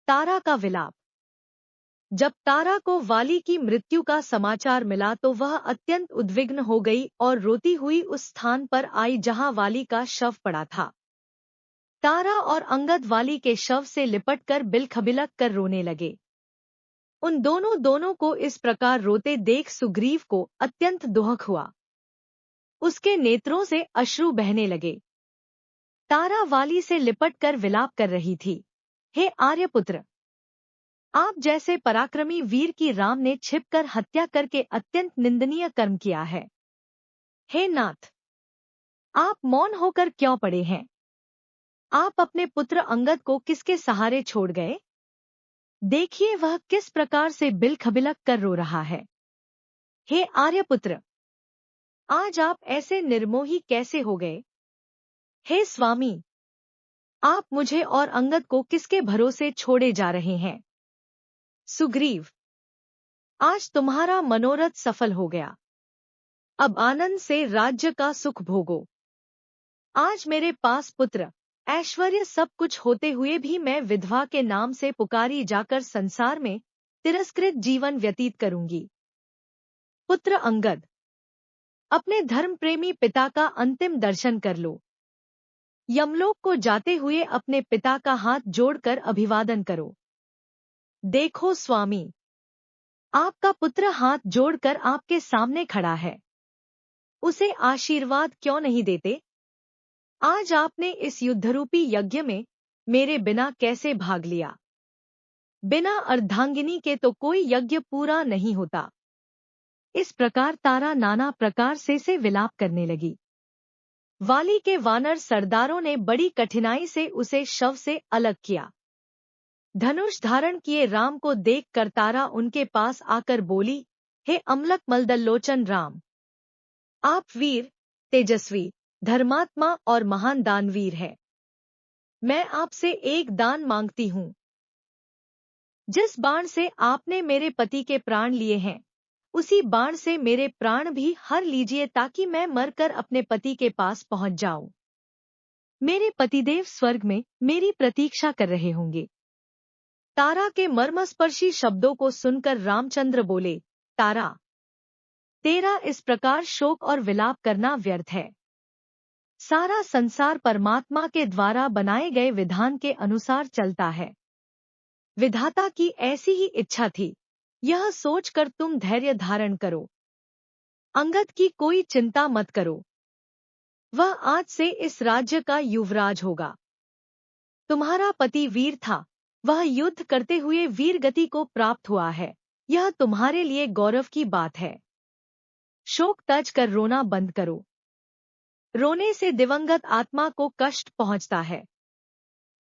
तारा का विलाप। जब तारा को वाली की मृत्यु का समाचार मिला तो वह अत्यंत उद्विग्न हो गई और रोती हुई उस स्थान पर आई जहां वाली का शव पड़ा था। तारा और अंगद वाली के शव से लिपटकर बिलखबिलक कर रोने लगे। उन दोनों को इस प्रकार रोते देख सुग्रीव को अत्यंत दुख हुआ। उसके नेत्रों से अश्रु बहने लगे। तारा वाली से लिपटकर विलाप कर रही थी। हे आर्यपुत्र, आप जैसे पराक्रमी वीर की राम ने छिपकर हत्या करके अत्यंत निंदनीय कर्म किया है। हे नाथ, आप मौन होकर क्यों पड़े हैं? आप अपने पुत्र अंगद को किसके सहारे छोड़ गए? देखिए वह किस प्रकार से बिलखबिलक कर रो रहा है। हे आर्यपुत्र, आज आप ऐसे निर्मोही कैसे हो गए? हे स्वामी, आप मुझे और अंगद को किसके भरोसे छोड़े जा रहे हैं? सुग्रीव, आज तुम्हारा मनोरथ सफल हो गया। अब आनंद से राज्य का सुख भोगो। आज मेरे पास पुत्र, ऐश्वर्य सब कुछ होते हुए भी मैं विधवा के नाम से पुकारी जाकर संसार में तिरस्कृत जीवन व्यतीत करूंगी। पुत्र अंगद, अपने धर्म प्रेमी पिता का अंतिम दर्शन कर लो। यमलोक को जाते हुए अपने पिता का हाथ जोड़कर अभिवादन करो। देखो स्वामी, आपका पुत्र हाथ जोड़कर आपके सामने खड़ा है। उसे आशीर्वाद क्यों नहीं देते? आज आपने इस युद्धरूपी यज्ञ में मेरे बिना कैसे भाग लिया? बिना अर्धांगिनी के तो कोई यज्ञ पूरा नहीं होता। इस प्रकार तारा नाना प्रकार से विलाप करने लगी। वाली के वानर सरदारों ने बड़ी कठिनाई से उसे शव से अलग किया। धनुष धारण किए राम को देखकर तारा उनके पास आकर बोली, हे अमलक मलदल्लोचन राम, आप वीर, तेजस्वी, धर्मात्मा और महान दानवीर है। मैं आपसे एक दान मांगती हूँ। जिस बाण से आपने मेरे पति के प्राण लिए हैं, उसी बाण से मेरे प्राण भी हर लीजिए ताकि मैं मरकर अपने पति के पास पहुंच जाऊं। मेरे पतिदेव स्वर्ग में मेरी प्रतीक्षा कर रहे होंगे। तारा के मर्मस्पर्शी शब्दों को सुनकर रामचंद्र बोले, तारा, तेरा इस प्रकार शोक और विलाप करना व्यर्थ है। सारा संसार परमात्मा के द्वारा बनाए गए विधान के अनुसार चलता है। विधाता की ऐसी ही इच्छा थी, यह सोचकर तुम धैर्य धारण करो। अंगद की कोई चिंता मत करो, वह आज से इस राज्य का युवराज होगा। तुम्हारा पति वीर था, वह युद्ध करते हुए वीर गति को प्राप्त हुआ है। यह तुम्हारे लिए गौरव की बात है। शोक तज कर रोना बंद करो। रोने से दिवंगत आत्मा को कष्ट पहुंचता है।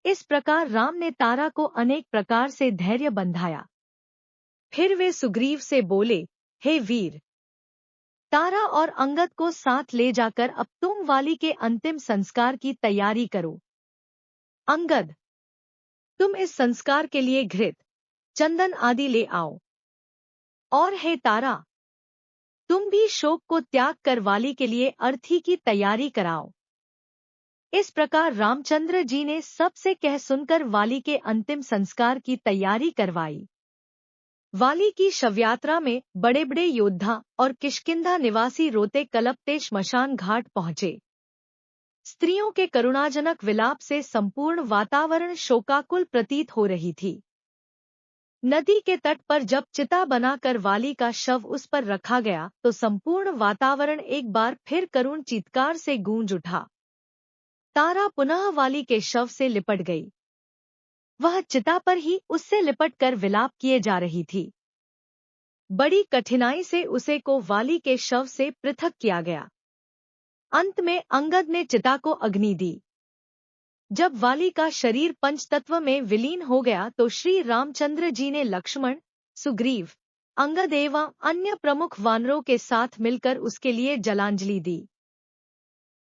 इस प्रकार राम ने तारा को अनेक प्रकार से धैर्य बंधाया। फिर वे सुग्रीव से बोले, हे वीर, तारा और अंगद को साथ ले जाकर अब तुम वाली के अंतिम संस्कार की तैयारी करो। अंगद, तुम इस संस्कार के लिए घृत, चंदन आदि ले आओ। और हे तारा, तुम भी शोक को त्याग कर वाली के लिए अर्थी की तैयारी कराओ। इस प्रकार रामचंद्र जी ने सबसे कह सुनकर वाली के अंतिम संस्कार की तैयारी करवाई। वाली की शवयात्रा में बड़े बड़े योद्धा और किष्किंधा निवासी रोते कलपते श्मशान घाट पहुंचे। स्त्रियों के करुणाजनक विलाप से संपूर्ण वातावरण शोकाकुल प्रतीत हो रही थी। नदी के तट पर जब चिता बनाकर वाली का शव उस पर रखा गया तो संपूर्ण वातावरण एक बार फिर करुण चीत्कार से गूंज उठा। तारा पुनः वाली के शव से लिपट गई। वह चिता पर ही उससे लिपटकर विलाप किए जा रही थी। बड़ी कठिनाई से उसे को वाली के शव से पृथक किया गया। अंत में अंगद ने चिता को अग्नि दी। जब वाली का शरीर पंचतत्व में विलीन हो गया तो श्री रामचंद्र जी ने लक्ष्मण, सुग्रीव, अंगद एवं अन्य प्रमुख वानरों के साथ मिलकर उसके लिए जलांजलि दी।